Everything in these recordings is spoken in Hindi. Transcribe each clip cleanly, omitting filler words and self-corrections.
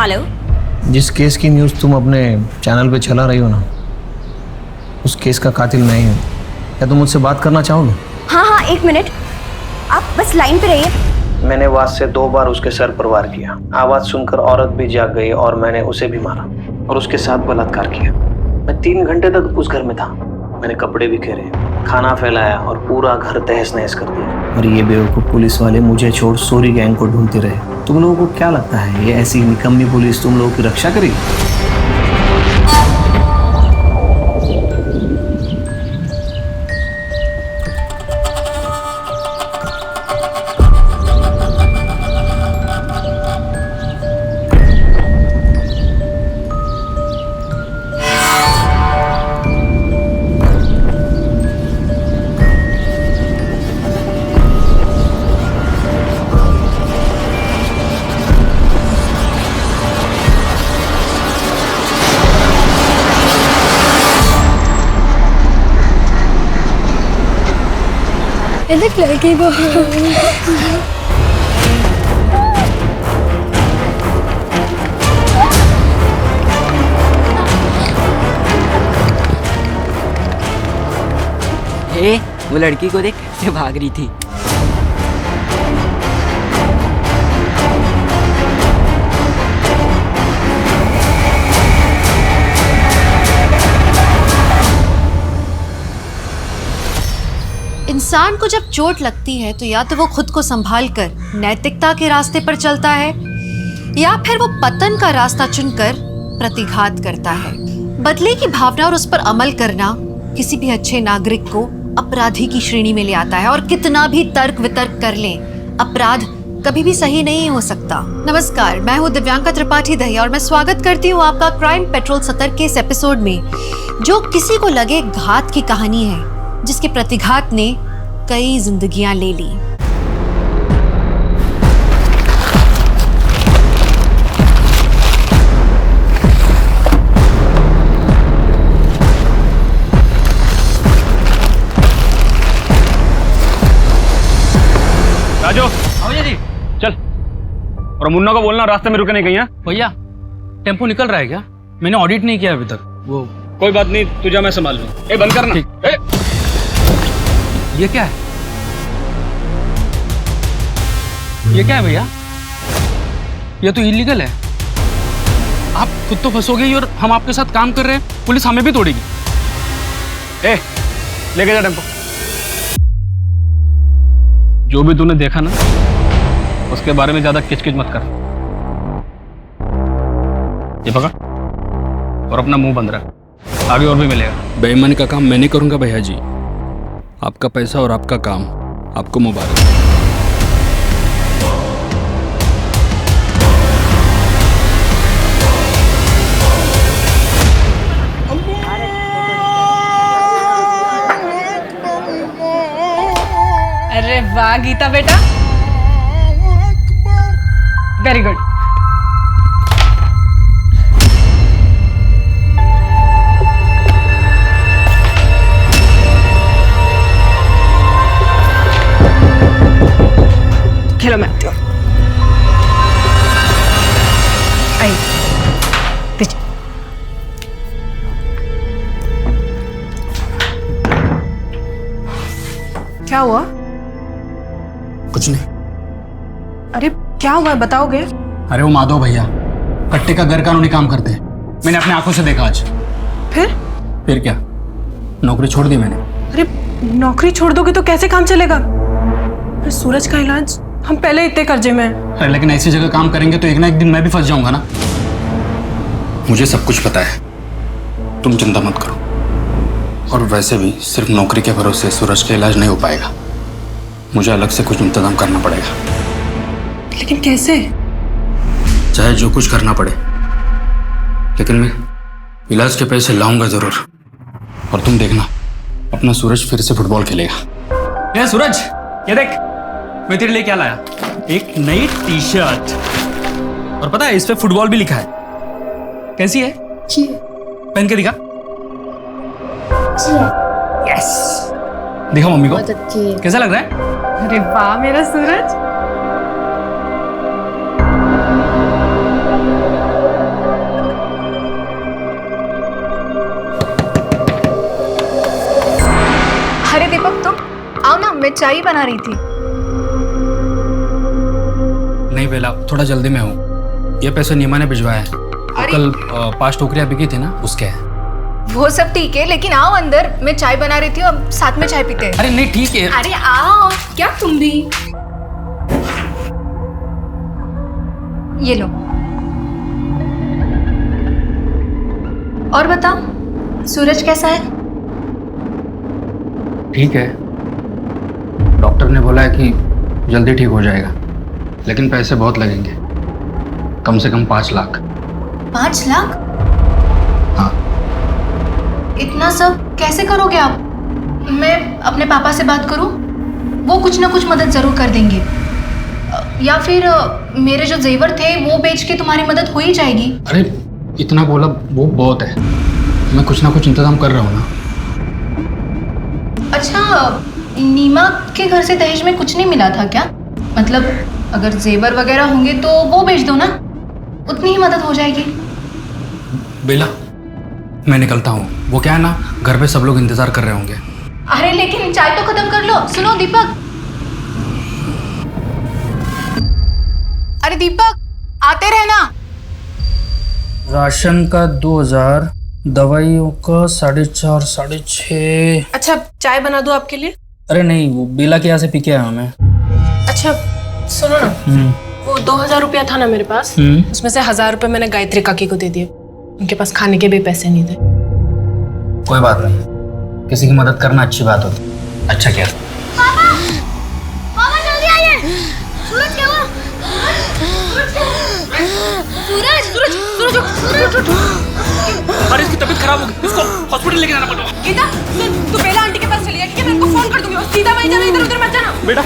हेलो। जिस केस की न्यूज़ तुम अपने चैनल पे चला रही हो ना, उस केस का कातिल मैं ही हूँ। क्या तुम मुझसे बात करना चाहोगे? हाँ, एक मिनट, आप बस लाइन पे रहिए। मैंने वाद से 2 बार उसके सर पर वार किया। आवाज सुनकर औरत भी जाग गई और मैंने उसे भी मारा और उसके साथ बलात्कार किया। मैं 3 घंटे तक उस घर में था। मैंने कपड़े बिखेरे, खाना फैलाया और पूरा घर तहस नहस कर दिया। और ये बेवकूफ पुलिस वाले मुझे छोड़ सोरी गैंग को ढूंढते रहे। तुम लोगों को क्या लगता है ये ऐसी निकम्मी पुलिस तुम लोगों की रक्षा करेगी? देख लड़की को। वो लड़की को देख कैसे भाग रही थी। इंसान को जब चोट लगती है तो या तो वो खुद को संभाल कर नैतिकता के रास्ते पर चलता है या फिर वो पतन का रास्ता चुनकर प्रतिघात करता है। बदले की भावना और उस पर अमल करना किसी भी अच्छे नागरिक को अपराधी की श्रेणी में ले आता है। और कितना भी तर्क वितर्क कर लें, अपराध कभी भी सही नहीं हो सकता। नमस्कार, मैं हूँ दिव्यांका त्रिपाठी दहिया और मैं स्वागत करती हूँ आपका क्राइम पेट्रोल सतर्क के इस एपिसोड में, जो किसी को लगे घात की कहानी है जिसके प्रतिघात ने कई जिंदगियां ले ली। राजू, भैया जी चल। और मुन्ना को बोलना रास्ते में रुके नहीं कहीं। भैया टेम्पो निकल रहा है क्या? मैंने ऑडिट नहीं किया अभी तक। वो कोई बात नहीं, तुझे मैं संभाल लूँ। ए बंद करना। ये क्या है? ये क्या है भैया? ये तो इलीगल है। आप खुद तो फंसोगे ही और हम आपके साथ काम कर रहे हैं, पुलिस हमें भी तोड़ेगी। ए लेके जा टेम्पो। जो भी तूने देखा ना, उसके बारे में ज्यादा किचकिच मत कर। ये पकड़ और अपना मुंह बंद रख, आगे और भी मिलेगा। बेईमानी का काम मैं नहीं करूंगा भैया जी। आपका पैसा और आपका काम, आपको मुबारक। अरे वाह गीता बेटा, वेरी गुड। खेलो मैं आती हूँ। आई पीछे। क्या हुआ? कुछ नहीं। अरे क्या हुआ बताओगे? अरे वो माधव भैया कट्टे का गैर कानूनी काम करते हैं। मैंने अपनी आंखों से देखा आज। फिर क्या, नौकरी छोड़ दी मैंने। अरे नौकरी छोड़ दोगे तो कैसे काम चलेगा? अरे सूरज का इलाज, हम पहले इतने कर्जे में हैं। अरे लेकिन ऐसी जगह काम करेंगे तो एक ना एक दिन मैं भी फंस जाऊंगा ना। मुझे सब कुछ पता है, तुम चिंता मत करो। और वैसे भी सिर्फ नौकरी के भरोसे सूरज का इलाज नहीं हो पाएगा, मुझे अलग से कुछ इंतजाम करना पड़ेगा। लेकिन कैसे? चाहे जो कुछ करना पड़े, लेकिन मैं इलाज के पैसे लाऊंगा जरूर। और तुम देखना, अपना सूरज फिर से फुटबॉल खेलेगा। ये सूरज, ये देख मैं तेरे लिए क्या लाया, एक नई टी शर्ट। और पता है इस पे फुटबॉल भी लिखा है। कैसी है? पहन के दिखा। यस, दिखा मम्मी को। कैसा लग रहा है? अरे वाह मेरा सूरज। मैं चाय बना रही थी। नहीं बेला, थोड़ा जल्दी में हूँ। ये पैसे नीमा ने भिजवाया है। कल 5 टोकरियाँ बिकी थी ना, उसके है। वो सब ठीक है, लेकिन आओ अंदर, मैं चाय बना रही थी, अब साथ में चाय पीते हैं। अरे नहीं, ठीक है। अरे आओ, क्या तुम भी। ये लो। और बताओ, सूरज कैसा है? ठीक है, डॉक्टर ने बोला है कि जल्दी ठीक हो जाएगा, लेकिन पैसे बहुत लगेंगे, कम से कम 5 लाख। 5 लाख? हाँ। इतना सब कैसे करोगे आप? मैं अपने पापा से बात करूं? वो कुछ ना कुछ मदद जरूर कर देंगे। या फिर मेरे जो जेवर थे वो बेच के तुम्हारी मदद हो ही जाएगी। अरे इतना बोला वो बहुत है, मैं कुछ ना कुछ इंतजाम कर रहा हूँ ना। अच्छा, नीमा के घर से दहेज में कुछ नहीं मिला था क्या? मतलब अगर जेवर वगैरह होंगे तो वो बेच दो ना, उतनी ही मदद हो जाएगी। बेला, मैं निकलता हूँ। वो क्या है ना, घर पे सब लोग इंतजार कर रहे होंगे। अरे लेकिन चाय तो खत्म कर लो। सुनो दीपक, अरे दीपक, आते रहना। राशन का 2000, दवाइयों का 4.5, 6.5। अच्छा, चाय बना दूं आपके लिए? अरे नहीं, वो बेला के यहाँ से पी के आया हूँ मैं। अच्छा सुनो ना, वो 2000 रुपया था ना मेरे पास, उसमें से 1000 रुपये मैंने गायत्री काकी को दे दिए। उनके पास खाने के भी पैसे नहीं थे। कोई बात नहीं, किसी की मदद करना अच्छी बात होती। अच्छा किया। पापा जल्दी आइए। सूरज क्या हुआ? सूरज अरे इसकी तबीयत खराब हो गई, इसको हॉस्पिटल लेके जाना पड़ेगा। गीता, तू बेला आंटी के पास चली जा, ठीक है? मैं उनको फोन कर दूंगी और सीधा वहीं जाना, इधर उधर मत जाना। बेटा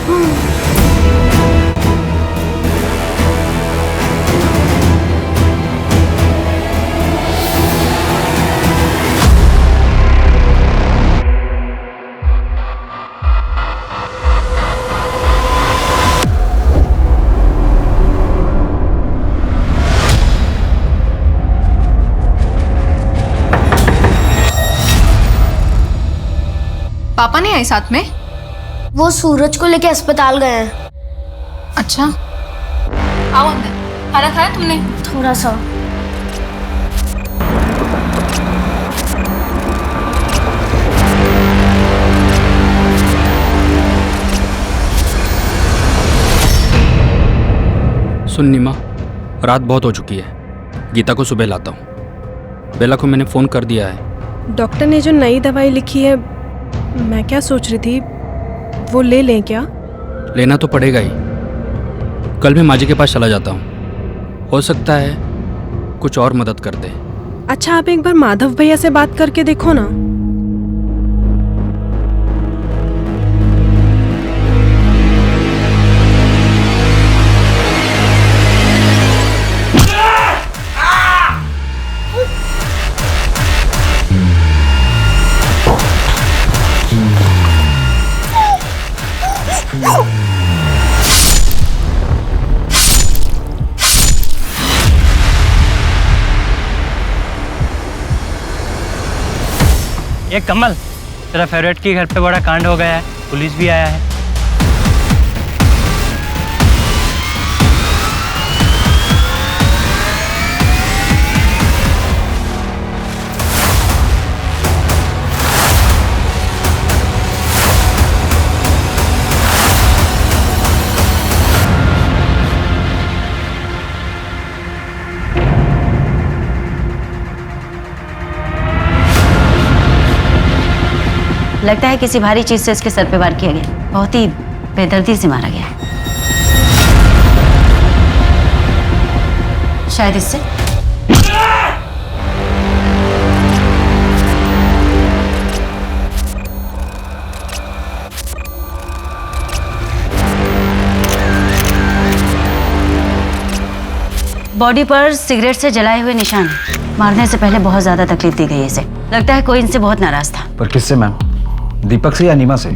पापा नहीं आए साथ में? वो सूरज को लेके अस्पताल गए हैं। अच्छा, आओ अंदर। खाना खाया तुमने? थोड़ा सा। सुन नीमा, रात बहुत हो चुकी है, गीता को सुबह लाता हूँ। बेला को मैंने फ़ोन कर दिया है। डॉक्टर ने जो नई दवाई लिखी है, मैं क्या सोच रही थी, वो ले लें क्या? लेना तो पड़ेगा ही। कल मैं माजी के पास चला जाता हूँ, हो सकता है कुछ और मदद कर दे। अच्छा, आप एक बार माधव भैया से बात करके देखो ना। ये कमल, तेरा फेवरेट के घर पे बड़ा कांड हो गया है, पुलिस भी आया है। लगता है किसी भारी चीज से इसके सर पे वार किया गया। बहुत ही बेदर्दी से मारा गया है। शायद इससे। बॉडी पर सिगरेट से जलाए हुए निशान हैं। मारने से पहले बहुत ज्यादा तकलीफ दी गई इसे। लगता है कोई इनसे बहुत नाराज था। पर किससे मैम? दीपक से या नीमा से?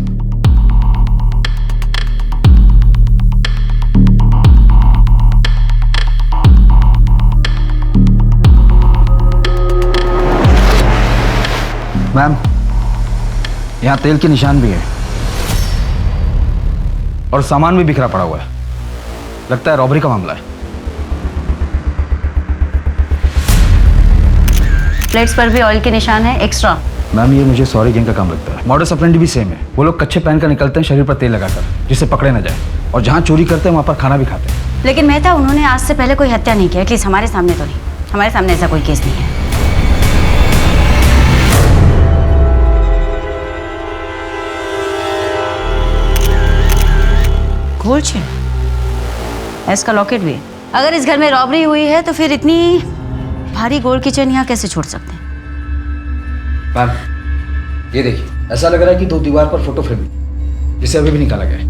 मैम, यहाँ तेल के निशान भी है। और सामान भी बिखरा पड़ा हुआ है। लगता है रॉबरी का मामला है। प्लेट्स पर भी ऑयल के निशान है एक्स्ट्रा। मैम ये मुझे सॉरी गैंग का काम लगता है। मॉडस ऑपरेंडी भी सेम है। वो लोग कच्चे पहन कर निकलते हैं शरीर पर तेल लगाकर, जिससे पकड़े ना जाए, और जहाँ चोरी करते हैं वहाँ पर खाना भी खाते हैं। लेकिन मेहता, उन्होंने आज से पहले कोई हत्या नहीं की, एटलीस्ट हमारे सामने तो नहीं। हमारे सामने ऐसा कोई केस नहीं है। गोल्ड चेन, इसका लॉकेट भी है। अगर इस घर में रॉबरी हुई है तो फिर इतनी भारी गोल्ड की चेन यहाँ कैसे छोड़ सकते हैं? मैम ये देखिए, ऐसा लग रहा है कि 2 दीवार पर फोटो फ्रेम है, जिसे अभी भी निकाला गया है।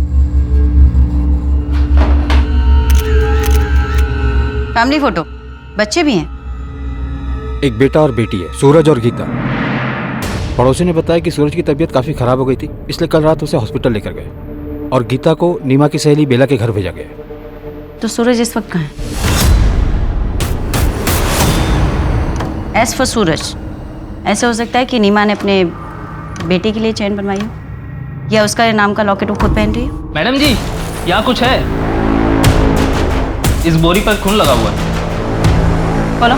फैमिली फोटो, बच्चे भी हैं। एक बेटा और बेटी है, सूरज और गीता। पड़ोसी ने बताया कि सूरज की तबीयत काफ़ी खराब हो गई थी, इसलिए कल रात उसे हॉस्पिटल लेकर गए और गीता को नीमा की सहेली बेला के घर भेजा गया। तो सूरज इस वक्त कहाँ है? एज फॉर सूरज, ऐसा हो सकता है कि नीमा ने अपने बेटे के लिए चेन बनवाई हो, या उसका नाम का लॉकेट वो खुद पहन रही है। मैडम जी, यहाँ कुछ है। इस बोरी पर खून लगा हुआ है। बोलो।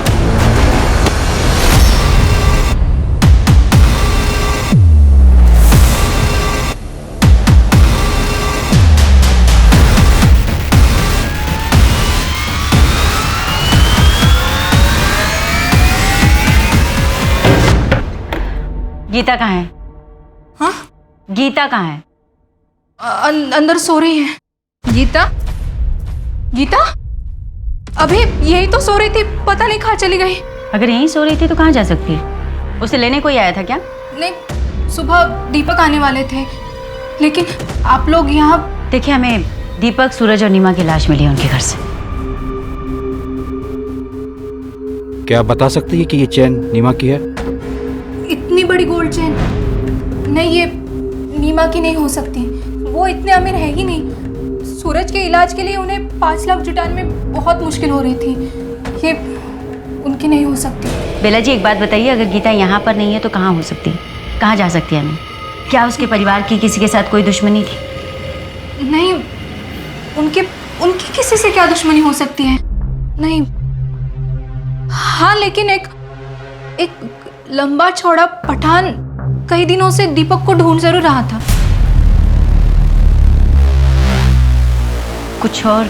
गीता कहाँ है? हाँ? गीता कहाँ है? अंदर सो रही है। गीता? गीता? अभी यही तो सो रही थी, पता नहीं कहाँ चली गई। अगर यहीं सो रही थी तो कहाँ जा सकती है? उसे लेने कोई आया था क्या? नहीं, सुबह दीपक आने वाले थे, लेकिन आप लोग यहाँ। देखिए, हमें दीपक, सूरज और नीमा की लाश मिली है उनके घर से। क्या आप बता सकती है कि ये चेन नीमा की है? इतनी बड़ी गोल्ड चेन नहीं, ये नीमा की नहीं हो सकती। वो इतने अमीर है ही नहीं। सूरज के इलाज के लिए उन्हें 5 लाख जुटाने में बहुत मुश्किल हो रही थी। ये उनकी नहीं हो सकती। बेला जी, एक बात बताइए, अगर गीता यहाँ पर नहीं है तो कहाँ हो सकती है? कहाँ जा सकती है? नहीं, क्या उसके परिवार की किसी के साथ कोई दुश्मनी थी? नहीं, उनकी किसी से क्या दुश्मनी हो सकती है? नहीं। हाँ, लेकिन एक लंबा चौड़ा पठान कई दिनों से दीपक को ढूंढ जरूर रहा था। कुछ और?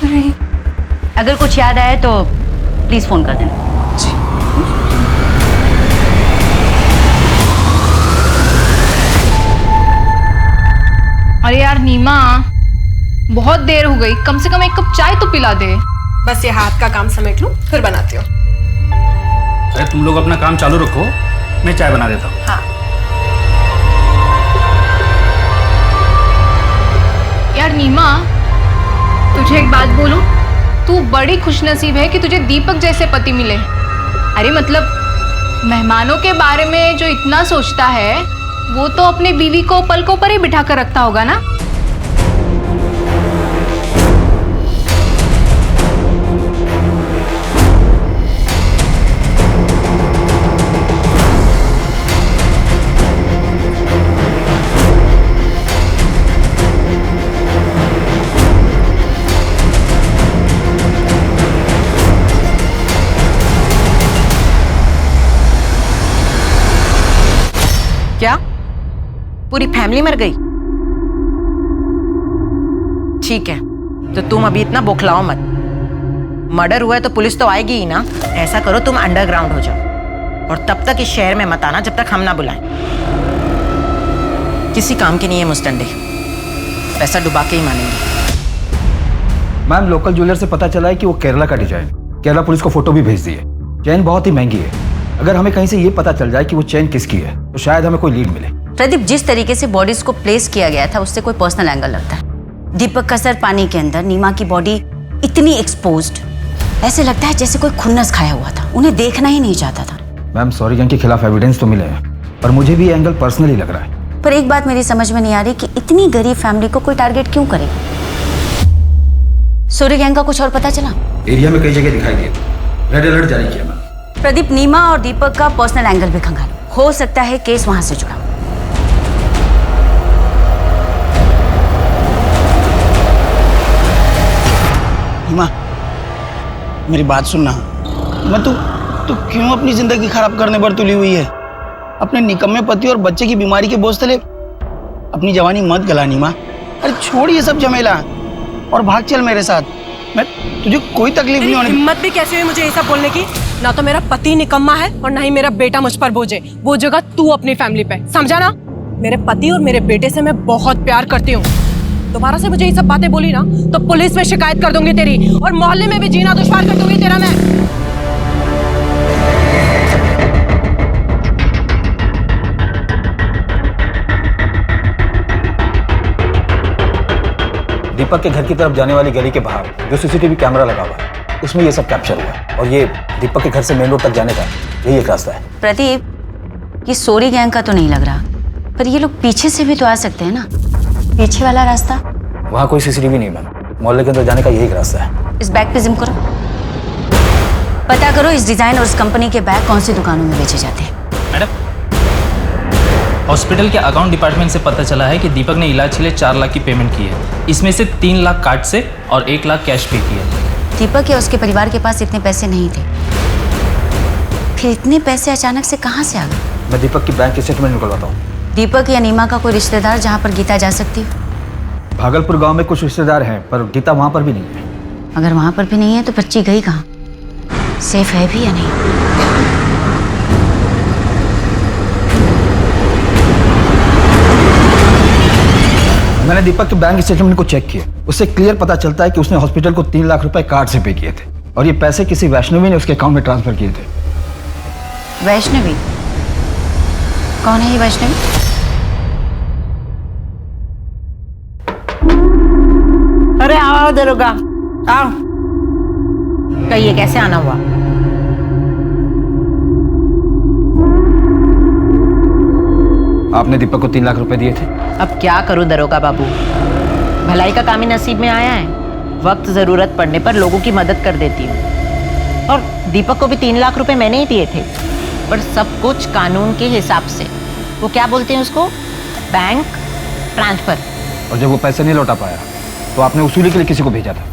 नहीं। अगर कुछ याद आए तो प्लीज फोन कर देना। अरे यार नीमा, बहुत देर हो गई, कम से कम 1 कप चाय तो पिला दे। बस ये हाथ का काम समेट लूं, फिर बनाती हूँ। अरे तुम लोग अपना काम चालू रखो, मैं चाय बना देता हूँ। हाँ। यार नीमा, तुझे एक बात बोलूं, तू बड़ी खुशनसीब है कि तुझे दीपक जैसे पति मिले। अरे मतलब मेहमानों के बारे में जो इतना सोचता है, वो तो अपनी बीवी को पलकों पर ही बिठा कर रखता होगा ना। क्या पूरी फैमिली मर गई? ठीक है, तो तुम अभी इतना बौखलाओ मत। मर्डर हुआ है तो पुलिस तो आएगी ही ना। ऐसा करो, तुम अंडरग्राउंड हो जाओ और तब तक इस शहर में मत आना जब तक हम ना बुलाएं। किसी काम के नहीं है मुस्टंडे, पैसा डुबा के ही मानेंगे। मैम, लोकल ज्वेलर से पता चला है कि वो केरला का डिजाइन। केरला पुलिस को फोटो भी भेज दी है। चेन बहुत ही महंगी है। अगर हमें कहीं से ये पता चल जाए कि वो चेन किसकी है तो शायद हमें कोई लीड मिले। प्रदीप, जिस तरीके से बॉडीज को प्लेस किया गया था उससे कोई पर्सनल एंगल लगता है। दीपक का सर पानी के अंदर, नीमा की बॉडी इतनी एक्सपोज्ड, ऐसे लगता है जैसे कोई खुन्नस खाया हुआ था। उन्हें देखना ही नहीं चाहता था। मैम, सॉरी गैंग के खिलाफ एविडेंस तो मिले हैं, पर मुझे भी एंगल पर्सनली लग रहा है। पर एक बात मेरी समझ में नहीं आ रही कि इतनी गरीब फैमिली को कोई टारगेट क्यों करे। सूर्य गैंग का कुछ और पता चला? एरिया में कई जगह दिखाई दिए, रेड अलर्ट जारी किया मैम। प्रदीप, नीमा और दीपक का पर्सनल एंगल भी खंगालो, हो सकता है केस वहां से जुड़ा। मेरी बात सुनना। मैं तू क्यों अपनी जिंदगी खराब करने पर तुली हुई है? अपने निकम्मे पति और बच्चे की बीमारी के बोझ तले अपनी जवानी मत गला नीमा। अरे छोड़ ये सब झमेला और भाग चल मेरे साथ। मैं तुझे कोई तकलीफ नहीं होने। हिम्मत भी कैसे हुई मुझे ये सब बोलने की? ना तो मेरा पति निकम्मा है और ना ही मेरा बेटा मुझ पर बोझे। वो जगह तू अपनी फैमिली पे, समझा ना? मेरे पति और मेरे बेटे से मैं बहुत प्यार करती हूँ। दोबारा से मुझे ये सब बातें बोली ना तो पुलिस में शिकायत कर दूंगी तेरी, और मोहल्ले में भी जीना दुश्वार कर दूंगी तेरा मैं। दीपक के घर की तरफ जाने वाली गली के बाहर जो सीसीटीवी कैमरा लगा हुआ है उसमें ये सब कैप्चर हुआ है, और ये दीपक के घर से मेन रोड तक जाने का यही एक रास्ता है। प्रदीप, ये सोरी गैंग का तो नहीं लग रहा, पर ये लोग पीछे से भी तो आ सकते हैं ना? पीछे वाला रास्ता? वहाँ कोई सीसीटीवी नहीं मैम, मोहल्ले के अंदर जाने का यही एक रास्ता है। इस बैग पे जिम करो, पता करो इस डिजाइन और इस कंपनी के बैग कौन सी दुकानों में बेचे जाते हैं। मैडम, हॉस्पिटल के अकाउंट डिपार्टमेंट से पता चला है कि दीपक ने इलाज के लिए 4 लाख की पेमेंट की है। इसमें से 3 लाख कार्ड से और 1 लाख कैश पे किया है। दीपक या उसके परिवार के पास इतने पैसे नहीं थे, फिर इतने पैसे अचानक से कहाँ से आ गए? मैं दीपक की बैंक स्टेटमेंट निकलवाता हूँ। दीपक या नीमा का कोई रिश्तेदार जहाँ पर गीता जा सकती हो? भागलपुर गांव में कुछ रिश्तेदार हैं, पर गीता वहाँ पर भी नहीं है। अगर वहाँ पर भी नहीं है तो बच्ची गई कहाँ? सेफ है भी या नहीं? मैंने दीपक के बैंक स्टेटमेंट को चेक किया, उससे क्लियर पता चलता है कि उसने हॉस्पिटल को 3 लाख रुपए कार्ड से पे किए थे, और ये पैसे किसी वैष्णवी ने उसके अकाउंट में ट्रांसफर किए थे। वैष्णवी? कौन है ये वैष्णवी? अरे आओ दरोगा, आओ। कहिए कैसे आना हुआ? आपने दीपक को 3 लाख रुपए दिए थे। अब क्या करूं दरोगा बाबू, भलाई का काम ही नसीब में आया है। वक्त जरूरत पड़ने पर लोगों की मदद कर देती हूँ, और दीपक को भी 3 लाख रुपए मैंने ही दिए थे, पर सब कुछ कानून के हिसाब से। वो क्या बोलते हैं उसको, बैंक ट्रांसफर। और जब वो पैसे नहीं लौटा पाया तो आपने वसूली के लिए किसी को भेजा था?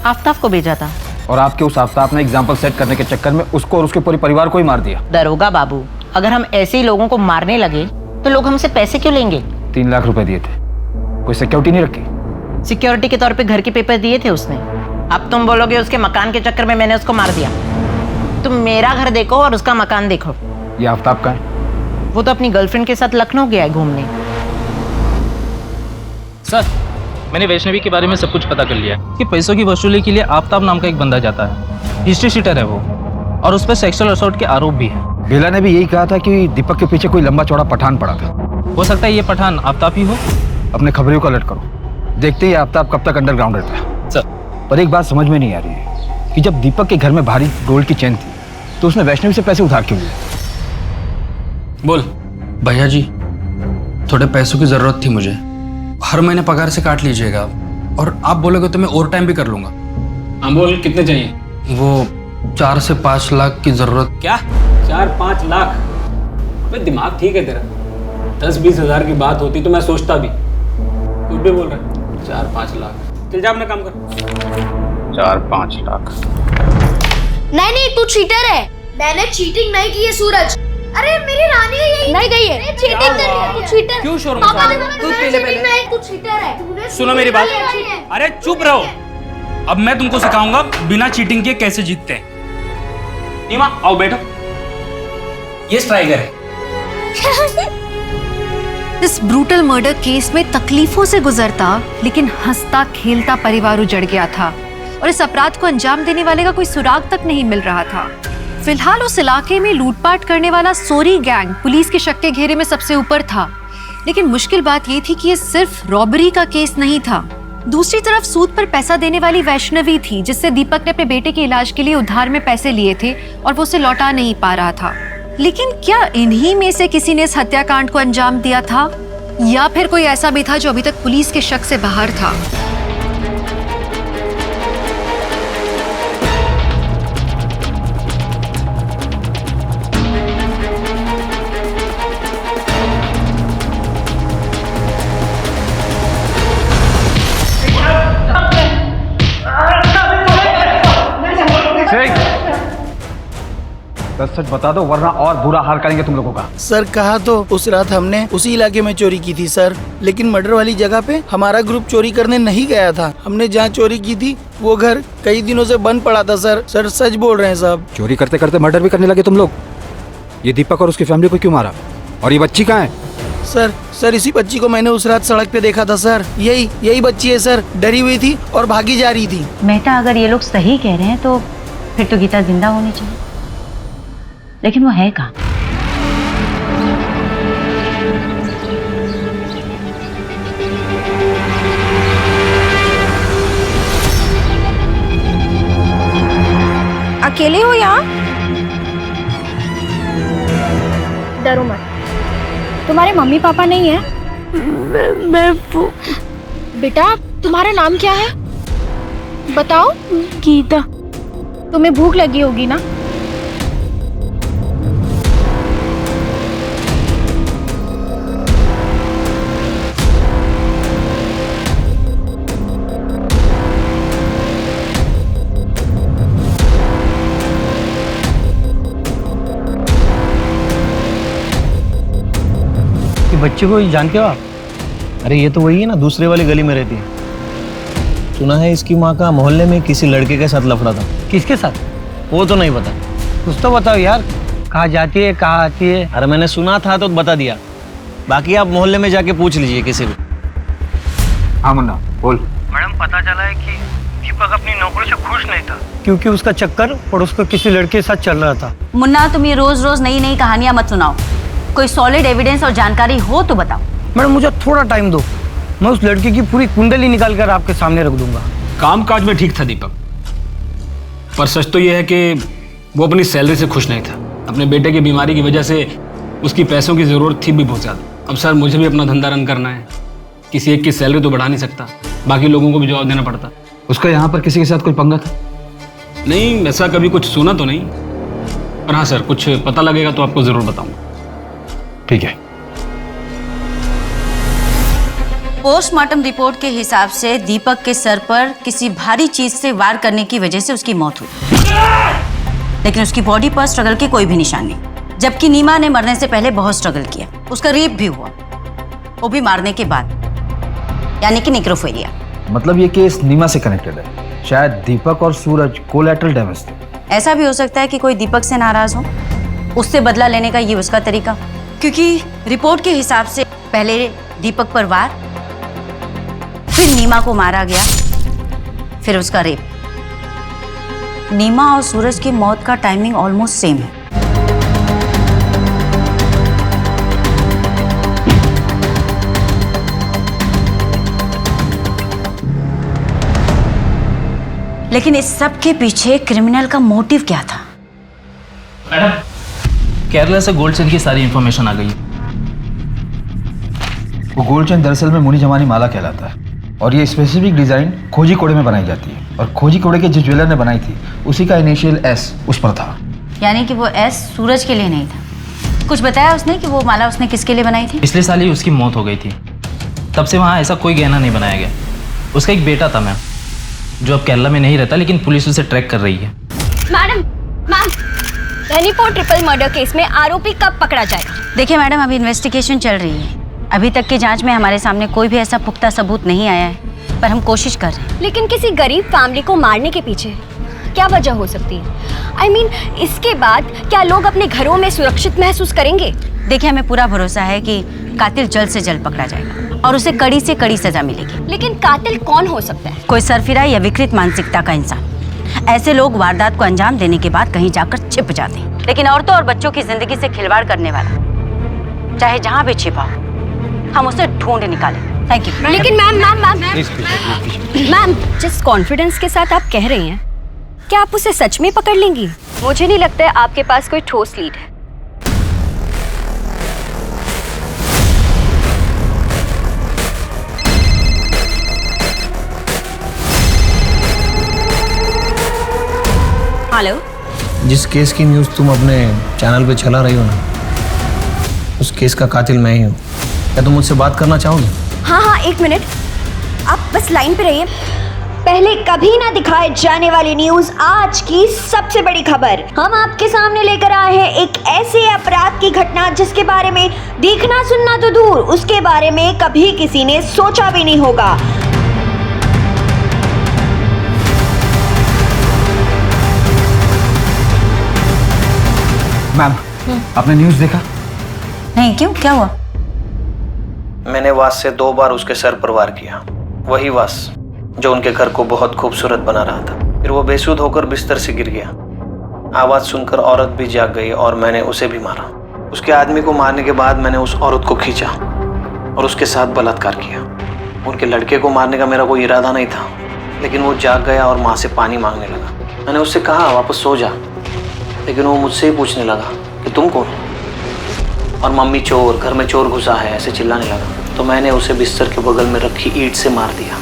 आफ्ताब को भेजा था। और आपके उस आफ्ताब ने एग्जाम्पल सेट करने के चक्कर में उसको और उसके पूरे परिवार को ही मार दिया। दरोगा बाबू, अगर हम ऐसे ही लोगों को मारने लगे तो लोग हमसे पैसे क्यों लेंगे? 3 लाख रुपए दिए थे, कोई सिक्योरिटी नहीं रखी? सिक्योरिटी के तौर पे घर के पेपर दिए थे उसने। अब तुम बोलोगे उसके मकान के चक्कर में मैंने उसको मार दिया। तुम मेरा घर देखो और उसका मकान देखो। ये आफ्ताब का है? वो तो अपनी गर्लफ्रेंड के साथ लखनऊ गया है घूमने। सर, मैंने वैष्णवी के बारे में सब कुछ पता कर लिया कि पैसों की वसूली के लिए आफ्ताब नाम का एक बंदा जाता है। हिस्ट्री शीटर है वो, और उस पर सेक्सुअल असॉल्ट के आरोप भी है। बेला ने भी यही कहा था कि दीपक के पीछे कोई लंबा चौड़ा पठान पड़ा था। हो सकता है ये पठान आफ्ताब ही हो। अपने खबरियों को अलर्ट करो, देखते ही आफ्ताब कब तक अंडरग्राउंड रहता है। सर, पर एक बात समझ में नहीं आ रही है कि जब दीपक के घर में भारी गोल्ड की चेन थी तो उसने वैष्णवी से पैसे उधार क्यों लिए? बोल भैया जी, थोड़े पैसों की जरूरत थी मुझे, हर महीने पगार से काट लीजिएगा, और आप बोलोगे तो मैं ओवर टाइम भी कर लूंगा। हाँ बोल, कितने चाहिए? वो 4 से 5 लाख की जरूरत। क्या 4-5 लाख? भाई दिमाग ठीक है तेरा? 10-20 हज़ार की बात होती तो मैं सोचता भी। कुछ भी बोल रहा है। 4-5 लाख, चल जा अपना काम कर। 4-5 लाख? नहीं, तू चीटर है। मैंने चीटिंग नहीं की है सूरज। अरे मेरी रानी है यही नहीं गई है। चीटिंग कर रही है तू, चीटर। क्यों शोर पापा ने तू पहले तू चीटर है। सुनो मेरी बात। अरे चुप रहो, अब मैं तुमको सिखाऊंगा बिना चीटिंग के कैसे जीतते हैं। नीमा आओ बैठो, ये स्ट्राइकर है। इस ब्रूटल मर्डर केस में तकलीफों से गुजरता लेकिन हंसता खेलता परिवार उजड़ गया था, और इस अपराध को अंजाम देने वाले का कोई सुराग तक नहीं मिल रहा था। फिलहाल उस इलाके में लूटपाट करने वाला सोरी गैंग पुलिस के शक के घेरे में सबसे ऊपर था, लेकिन मुश्किल बात यह थी कि ये सिर्फ रॉबरी का केस नहीं था। दूसरी तरफ सूद पर पैसा देने वाली वैष्णवी थी, जिससे दीपक ने अपने बेटे के इलाज के लिए उधार में पैसे लिए थे और वो उसे लौटा नहीं पा रहा था। लेकिन क्या इन्हीं में से किसी ने इस हत्याकांड को अंजाम दिया था, या फिर कोई ऐसा भी था जो अभी तक पुलिस के शक से बाहर था? सच सच बता दो वरना और बुरा हाल करेंगे तुम लोगों का। सर कहा तो उस रात हमने उसी इलाके में चोरी की थी सर, लेकिन मर्डर वाली जगह पे हमारा ग्रुप चोरी करने नहीं गया था। हमने जहाँ चोरी की थी वो घर कई दिनों से बंद पड़ा था सर। सर सच बोल रहे हैं साहब। चोरी करते करते मर्डर भी करने लगे तुम लोग। ये दीपक और उसकी फैमिली को क्यों मारा? और ये बच्ची कहाँ है? सर इसी बच्ची को मैंने उस रात सड़क पे देखा था सर। यही बच्ची है सर, डरी हुई थी और भागी जा रही थी। मेहता, अगर ये लोग सही कह रहे हैं तो फिर तो गीता जिंदा होनी चाहिए, लेकिन वो है कहाँ? अकेले हो यहाँ? डरो मत, तुम्हारे मम्मी पापा नहीं है? मैं बेटा तुम्हारा नाम क्या है बताओ? गीता। तुम्हें भूख लगी होगी ना? बच्चे को जानते हो आप? अरे ये तो वही है ना, दूसरे वाली गली में रहती है। सुना है इसकी माँ का मोहल्ले में किसी लड़के के साथ लफड़ा था। किसके साथ? वो तो नहीं पता। कुछ तो बताओ यार, कहाँ जाती है कहाँ आती है? अरे मैंने सुना था तो बता दिया, बाकी आप मोहल्ले में जाके पूछ लीजिए किसी भी। हाँ मुन्ना बोल। मैडम पता चला है कि दीपक अपनी नौकरी से खुश नहीं था क्योंकि उसका चक्कर और उसका किसी लड़के के साथ चल रहा था। मुन्ना, तुम ये रोज रोज नई नई कहानियां मत सुनाओ। कोई सॉलिड एविडेंस और जानकारी हो तो बताओ। मैडम मुझे थोड़ा टाइम दो, मैं उस लड़के की पूरी कुंडली निकाल कर आपके सामने रख दूंगा। कामकाज में ठीक था दीपक, पर सच तो यह है कि वो अपनी सैलरी से खुश नहीं था। अपने बेटे की बीमारी की वजह से उसकी पैसों की ज़रूरत थी भी बहुत ज़्यादा। अब सर मुझे भी अपना धंधा रन करना है, किसी एक की सैलरी तो बढ़ा नहीं सकता, बाकी लोगों को भी जवाब देना पड़ता। उसका यहाँ पर किसी के साथ कोई पंगा था? नहीं, ऐसा कभी कुछ सुना तो नहीं, पर हाँ सर कुछ पता लगेगा तो आपको ज़रूर बताऊँगा। ठीक है। पोस्टमार्टम रिपोर्ट के हिसाब से दीपक के सर पर किसी भारी चीज से वार करने की वजह से उसकी मौत हुई, लेकिन उसकी बॉडी पर स्ट्रगल की कोई भी निशान नहीं। जबकि नीमा ने मरने से पहले बहुत स्ट्रगल किया, उसका रेप भी हुआ, वो भी मारने के बाद, यानी कि नेक्रोफिलिया। मतलब ये केस नीमा से कनेक्टेड है। शायद दीपक और सूरज कोलैटरल डैमेज थे। ऐसा भी हो सकता है कि कोई दीपक से नाराज हो, उससे बदला लेने का ये उसका तरीका, क्योंकि रिपोर्ट के हिसाब से पहले दीपक पर वार, फिर नीमा को मारा गया, फिर उसका रेप। नीमा और सूरज की मौत का टाइमिंग ऑलमोस्ट सेम है। लेकिन इस सब के पीछे क्रिमिनल का मोटिव क्या था? मैडम, केरला से गोल्ड चेन की सारी इंफॉर्मेशन आ गई। वो गोल्ड चेन दरअसल में मुनी जमानी माला कहलाता है और ये स्पेसिफिक डिजाइन खोजी कोड़े में बनाई जाती है और खोजी कोड़े के जिस ज्वेलर ने बनाई थी उसी का इनिशियल एस उस पर था। यानी कि वो एस सूरज के लिए नहीं था। कुछ बताया उसने कि वो माला उसने किसके लिए बनाई थी? पिछले साल ही उसकी मौत हो गई थी, तब से वहाँ ऐसा कोई गहना नहीं बनाया गया। उसका एक बेटा था मैम, जो अब केरला में नहीं रहता, लेकिन पुलिस उसे ट्रैक कर रही है। Ma'am Dhanipur triple murder case में आरोपी कब पकड़ा जाएगा? देखिए मैडम, अभी इन्वेस्टिगेशन चल रही है। अभी तक की जांच में हमारे सामने कोई भी ऐसा पुख्ता सबूत नहीं आया है, पर हम कोशिश कर रहे हैं। लेकिन किसी गरीब फैमिली को मारने के पीछे क्या वजह हो सकती है? I mean, इसके बाद क्या लोग अपने घरों में सुरक्षित महसूस करेंगे? देखिए, हमें पूरा भरोसा है कि कातिल जल्द से जल्द पकड़ा जाएगा और उसे कड़ी से कड़ी सजा मिलेगी। लेकिन कातिल कौन हो सकता है? कोई सरफिरा या विकृत मानसिकता का इंसान। ऐसे लोग वारदात को अंजाम देने के बाद कहीं जाकर छिप जाते हैं, लेकिन औरतों और बच्चों की जिंदगी से खिलवाड़ करने वाला चाहे जहाँ भी छिपा हो, हम उसे ढूंढ निकालें। Thank you. लेकिन मैम जिस कॉन्फिडेंस के साथ आप कह रही हैं, क्या आप उसे सच में पकड़ लेंगी? मुझे नहीं लगता है आपके पास कोई ठोस लीड है। हेलो, जिस केस की न्यूज़ तुम अपने चैनल पे चला रही हो ना, उस केस का कातिल मैं ही हूँ। क्या तुम मुझसे बात करना चाहोगी? हाँ, एक मिनट, आप बस लाइन पे रहिए। पहले कभी ना दिखाए जाने वाली न्यूज, आज की सबसे बड़ी खबर हम आपके सामने लेकर आए हैं। एक ऐसे अपराध की घटना जिसके बारे में देखना सुनना तो दूर, उसके बारे में कभी किसी ने सोचा भी नहीं होगा। मैम, आपने न्यूज़ देखा? नहीं, क्यों, क्या हुआ? मैंने वास से 2 बार उसके सर पर वार किया। वही वास जो उनके घर को बहुत खूबसूरत बना रहा था। फिर वो बेसुध होकर बिस्तर से गिर गया। आवाज सुनकर औरत भी जाग गई और मैंने उसे भी मारा। उसके आदमी को मारने के बाद मैंने उस औरत को खींचा और उसके साथ बलात्कार किया। उनके लड़के को मारने का मेरा कोई इरादा नहीं था, लेकिन वो जाग गया और माँ से पानी मांगने लगा। मैंने उससे कहा वापस सो जा, लेकिन वो मुझसे ही पूछने लगा कि तुम कौन हो, और मम्मी चोर, घर में चोर घुसा है, ऐसे चिल्लाने लगा। तो मैंने उसे बिस्तर के बगल में रखी ईंट से मार दिया।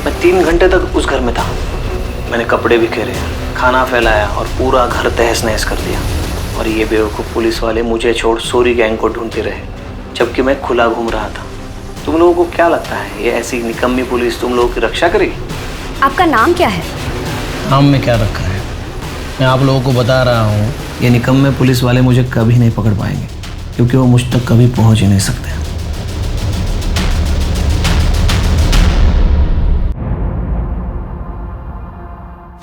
मैं 3 घंटे तक उस घर में था। मैंने कपड़े बिखेरे, खाना फैलाया और पूरा घर तहस नहस कर दिया। और ये बेवकूफ़ पुलिस वाले मुझे छोड़ सोरी गैंग को ढूंढते रहे, जबकि मैं खुला घूम रहा था। तुम लोगों को क्या लगता है ये ऐसी निकम्मी पुलिस तुम लोगों की रक्षा करेगी? आपका नाम क्या है? नाम में क्या रखा है, मैं आप लोगों को बता रहा हूँ, ये निकम्मे पुलिस वाले मुझे कभी नहीं पकड़ पाएंगे, क्योंकि वो मुझ तक कभी पहुँच ही नहीं सकते।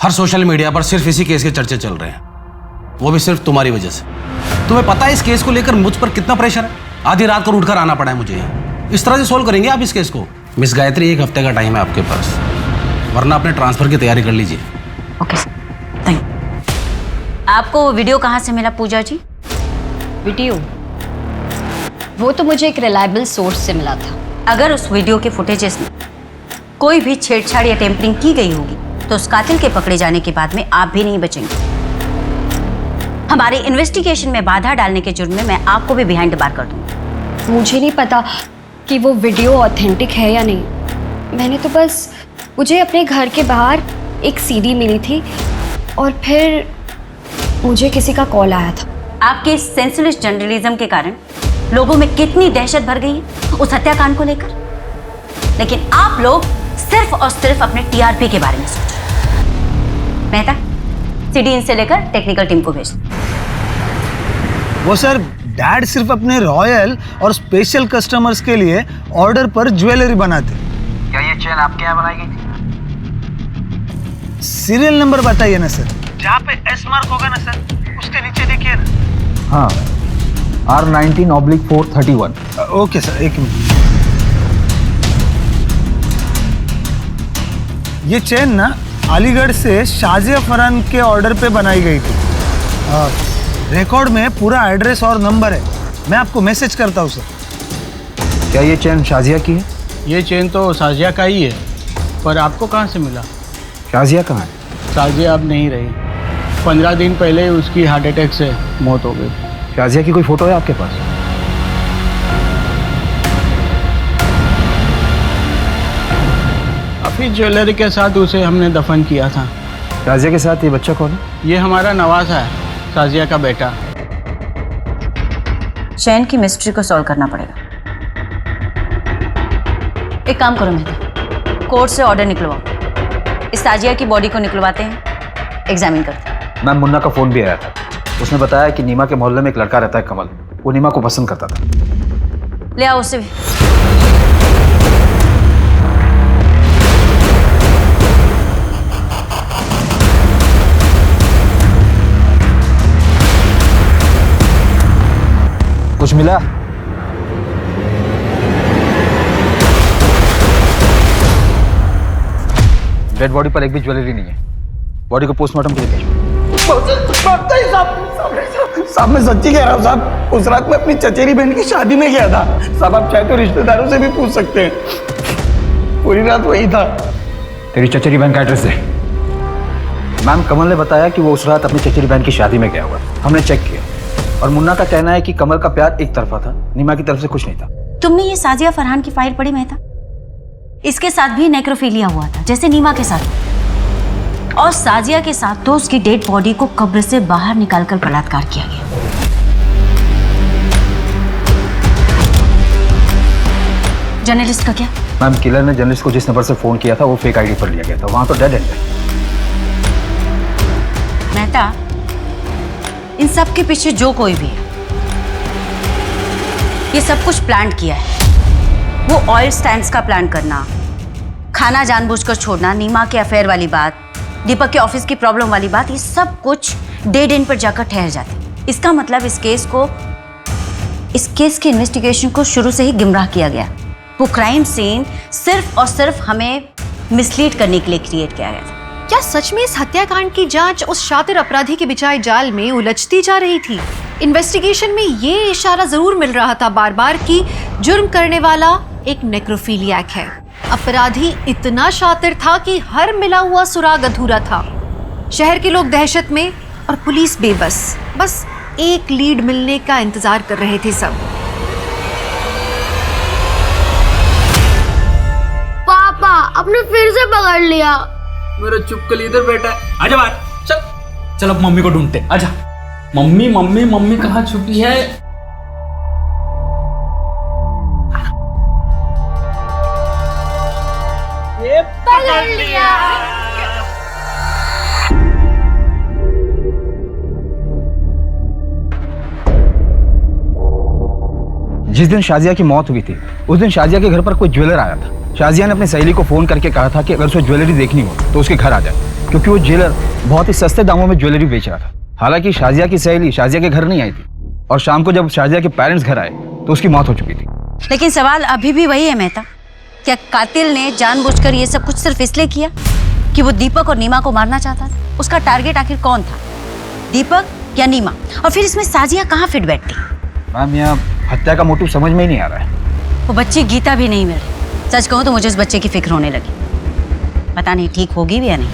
हर सोशल मीडिया पर सिर्फ इसी केस के चर्चे चल रहे हैं, वो भी सिर्फ तुम्हारी वजह से। तुम्हें पता है इस केस को लेकर मुझ पर कितना प्रेशर है? आधी रात को उठकर आना पड़ा है मुझे। इस तरह से सोल्व करेंगे आप इस केस को? मिस गायत्री, 1 हफ्ते का टाइम है आपके पास, वरना अपने ट्रांसफर की तैयारी कर लीजिए। Okay sir, thank you. आपको वो वीडियो कहाँ से मिला पूजा जी? वीडियो वो तो मुझे एक रिलायबल सोर्स से मिला था। अगर उस वीडियो के फुटेजेस में कोई भी छेड़छाड़ या टेम्परिंग की गई होगी तो उस कातिल के पकड़े जाने के बाद में आप भी नहीं बचेंगे। हमारे इन्वेस्टिगेशन में बाधा डालने के जुर्म में मैं आपको भी बिहाइंड द बार कर दूंगी। मुझे नहीं पता कि वो वीडियो ऑथेंटिक है या नहीं। मैंने तो बस, मुझे अपने घर के बाहर एक सीडी मिली थी और फिर मुझे किसी का कॉल आया था। आपके सेंसलेस जर्नलिज्म के कारण लोगों में कितनी दहशत भर गई है उस हत्याकांड को लेकर, लेकिन आप लोग सिर्फ और सिर्फ अपने टीआरपी के बारे में सोच। मेहता, सीडी इन से लेकर टेक्निकल टीम को भेज। वो सर, डैड सिर्फ अपने रॉयल और स्पेशल कस्टमर्स के लिए ऑर्डर पर ज्वेलरी बनाते। क्या ये चेन आपके यहाँ बनाई गई थी? सीरियल नंबर बताइए ना सर। जहाँ पे एस मार्क होगा ना सर, उसके नीचे देखिए ना। हाँ, R19/431। ओके सर, एक मिनट। ये चेन ना अलीगढ़ से शाजिया फरहान के ऑर्डर पे बनाई गई थी। रिकॉर्ड में पूरा एड्रेस और नंबर है, मैं आपको मैसेज करता हूँ सर। क्या ये चेन शाजिया की है? ये चेन तो शाजिया का ही है, पर आपको कहाँ से मिला? शाजिया कहाँ है? शाजिया अब नहीं रही। 15 दिन पहले ही उसकी हार्ट अटैक से मौत हो गई। शाजिया की कोई फोटो है आपके पास? अभी ज्वेलरी के साथ उसे हमने दफन किया था। शाजिया के साथ ये बच्चा कौन है? ये हमारा नवाज है, शाजिया का बेटा। चैन की मिस्ट्री को सॉल्व करना पड़ेगा। एक काम करो मेहता, कोर्ट से ऑर्डर निकलवाओ। इस शाजिया की बॉडी को निकलवाते हैं, एग्जामिन करते हैं। मैम, मुन्ना का फोन भी आया था। उसने बताया कि नीमा के मोहल्ले में एक लड़का रहता है कमल, वो नीमा को पसंद करता था। ले आओ उसे भी। कुछ मिला? डेड बॉडी पर एक भी ज्वेलरी नहीं है। बॉडी को पोस्टमार्टम के लिए भेजो। साहब, मैं सच्ची कह रहा हूँ साहब। उस रात मैं अपनी चचेरी बहन की शादी में गया था साहब। आप चाहे तो रिश्तेदारों से भी पूछ सकते हैं, पूरी रात वही था। तेरी चचेरी बहन का एड्रेस दे। मैम, कमल ने बताया कि वो उस रात अपनी चचेरी बहन की शादी में गया हुआ। हमने चेक किया और मुन्ना का कहना है कि कमल का प्यार एक तरफा था, नीमा की तरफ से कुछ नहीं था। तुमने ये शाजिया फरहान की फाइल पढ़ी मेहता? इसके साथ भी नेक्रोफिलिया हुआ था, जैसे नीमा के साथ। और शाजिया के साथ तो उसकी डेड बॉडी को कब्र से बाहर निकालकर बलात्कार किया गया। जर्नलिस्ट का क्या? मैम किलर ने जर्नलिस्ट को जिस नंबर से फोन किया था वो फेक आईडी पर लिया गया था, वहां तो डेड एंड है। मेहता, इन सब के पीछे जो कोई भी है, ये सब कुछ प्लान किया है। वो ऑयल स्टैंड्स का प्लान करना, खाना जानबूझकर छोड़ना, नीमा के अफेयर वाली बात, दीपक के ऑफिस की प्रॉब्लम वाली बात, ये सब कुछ डेड एंड पर जाकर ठहर जाती। इसका मतलब इस केस के इन्वेस्टिगेशन को शुरू से ही गुमराह किया गया। वो क्राइम सीन सिर्फ और सिर्फ हमें मिसलीड करने के लिए क्रिएट किया गया था। क्या सच में इस हत्याकांड की जांच उस शातिर अपराधी के बिछाए जाल में उलझती जा रही थी? इन्वेस्टिगेशन में ये इशारा जरूर मिल रहा था बार बार कि जुर्म करने वाला एक नेक्रोफिलियक है। अपराधी इतना शातिर था कि हर मिला हुआ सुराग अधूरा था। शहर के लोग दहशत में और पुलिस बेबस, बस एक लीड मिलने का इंतजार कर रहे थे सब। पापा आपने फिर से पकड़ लिया। मेरा चुपकली इधर बैठा है, आजा बाहर। चल चल अब मम्मी को ढूंढते, आजा। मम्मी मम्मी मम्मी कहाँ छुपी है? ये पकड़ लिया। जिस दिन शाजिया की मौत हुई थी उस दिन शाजिया के घर पर कोई ज्वेलर आया था। शाजिया ने अपनी सहेली को फोन करके कहा था कि अगर उसे ज्वेलरी देखनी हो तो उसके घर आ जाए, क्योंकि वो ज्वेलर बहुत ही सस्ते दामों में ज्वेलरी बेच रहा था। हालांकि शाजिया की सहेली शाजिया के घर नहीं आई थी और शाम को जब शाजिया के पेरेंट्स घर आए तो उसकी मौत हो चुकी थी। लेकिन सवाल अभी भी वही है मेहता, क्या कातिल ने जानबूझकर ये सब कुछ सिर्फ इसलिए किया कि वो दीपक और नीमा को मारना चाहता था? उसका टारगेट आखिर कौन था, दीपक या नीमा? और फिर इसमें साजिया कहाँ फिट बैठती? मैम यहाँ हत्या का मोटिव समझ में ही नहीं आ रहा है। वो बच्ची गीता भी नहीं मिल रही। सच कहूँ तो मुझे उस बच्चे की फिक्र होने लगी। पता नहीं ठीक होगी भी या नहीं।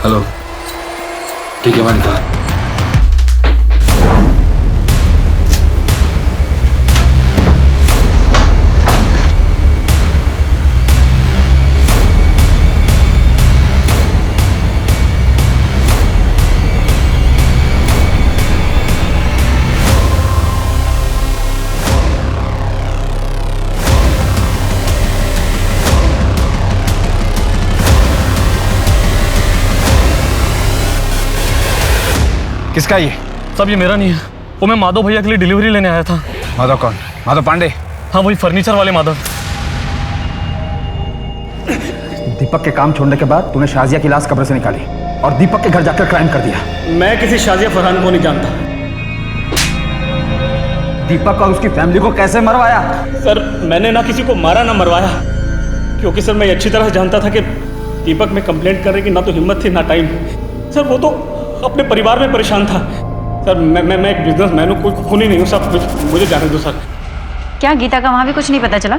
हेलो, ठीक है मैंने कहा। किसका ये? सब ये मेरा नहीं है, वो मैं माधव भैया के लिए डिलीवरी लेने आया था। माधव कौन? माधव पांडे? हाँ वही फर्नीचर वाले माधव। दीपक के काम छोड़ने के बाद तूने शाजिया की लाश कब्र से निकाली और दीपक के घर जाकर क्राइम कर दिया। मैं किसी शाजिया फरहान को नहीं जानता। दीपक और उसकी फैमिली को कैसे मरवाया? सर मैंने ना किसी को मारा ना मरवाया, क्योंकि सर मैं अच्छी तरह जानता था कि दीपक में कंप्लेंट करने की ना तो हिम्मत थी ना टाइम। सर वो तो अपने परिवार में परेशान था। सर मैं एक बिजनेसमैन हूँ, कोई खूनी नहीं हूँ। सब मुझे जाने दो सर। क्या गीता का वहां भी कुछ नहीं पता चला?